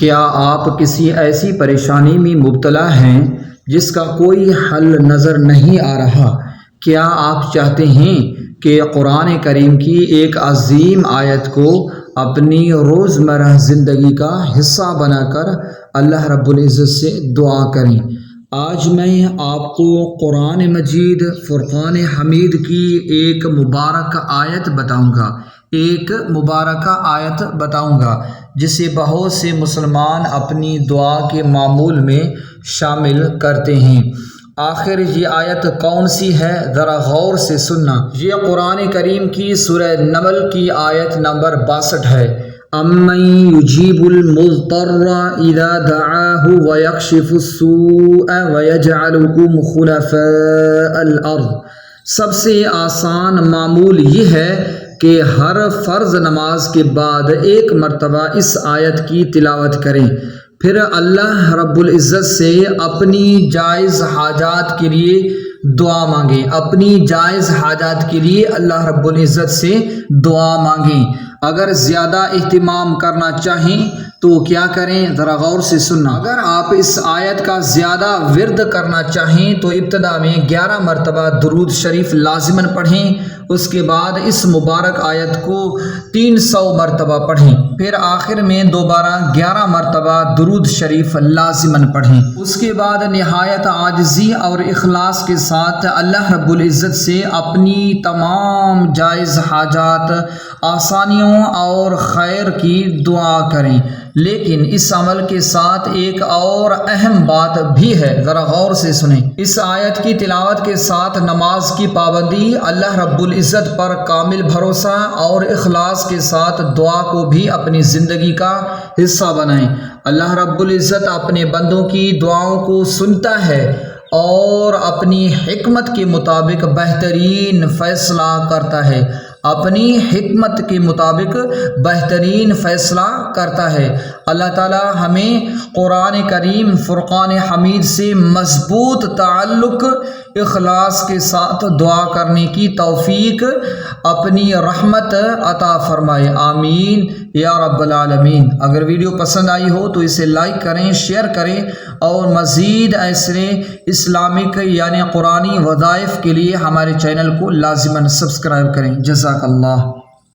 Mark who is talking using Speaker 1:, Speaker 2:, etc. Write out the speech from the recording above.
Speaker 1: کیا آپ کسی ایسی پریشانی میں مبتلا ہیں جس کا کوئی حل نظر نہیں آ رہا؟ کیا آپ چاہتے ہیں کہ قرآن کریم کی ایک عظیم آیت کو اپنی روزمرہ زندگی کا حصہ بنا کر اللہ رب العزت سے دعا کریں؟ آج میں آپ کو قرآن مجید فرقان حمید کی ایک مبارک آیت بتاؤں گا جسے بہت سے مسلمان اپنی دعا کے معمول میں شامل کرتے ہیں۔ آخر یہ آیت کون سی ہے؟ ذرا غور سے سننا۔ یہ قرآن کریم کی سورہ نمل کی آیت نمبر 62 ہے۔ أَمَّن يُجِيبُ الْمُضْطَرَّ إِذَا دَعَاهُ وَيَكْشِفُ السُّوءَ وَيَجْعَلُكُمْ خُلَفَاءَ الْأَرْضِ۔ سب سے آسان معمول یہ ہے کہ ہر فرض نماز کے بعد ایک مرتبہ اس آیت کی تلاوت کریں، پھر اللہ رب العزت سے اپنی جائز حاجات کے لیے دعا مانگیں، اللہ رب العزت سے دعا مانگیں۔ اگر زیادہ اہتمام کرنا چاہیں تو کیا کریں؟ ذرا غور سے سننا۔ اگر آپ اس آیت کا زیادہ ورد کرنا چاہیں تو ابتدا میں 11 مرتبہ درود شریف لازماً پڑھیں، اس کے بعد اس مبارک آیت کو 300 مرتبہ پڑھیں، پھر آخر میں دوبارہ 11 مرتبہ درود شریف لازماً پڑھیں۔ اس کے بعد نہایت عاجزی اور اخلاص کے ساتھ اللہ رب العزت سے اپنی تمام جائز حاجات، آسانیوں اور خیر کی دعا کریں۔ لیکن اس عمل کے ساتھ ایک اور اہم بات بھی ہے، ذرا غور سے سنیں۔ اس آیت کی تلاوت کے ساتھ نماز کی پابندی، اللہ رب العزت پر کامل بھروسہ اور اخلاص کے ساتھ دعا کو بھی اپنی زندگی کا حصہ بنائیں۔ اللہ رب العزت اپنے بندوں کی دعاؤں کو سنتا ہے اور اپنی حکمت کے مطابق بہترین فیصلہ کرتا ہے۔ اللہ تعالی ہمیں قرآن کریم فرقان حمید سے مضبوط تعلق، اخلاص کے ساتھ دعا کرنے کی توفیق اپنی رحمت عطا فرمائے، آمین یا رب العالمین۔ اگر ویڈیو پسند آئی ہو تو اسے لائک کریں، شیئر کریں اور مزید ایسے اسلامک یعنی قرآنی وظائف کے لیے ہمارے چینل کو لازماً سبسکرائب کریں۔ جزاک اللہ۔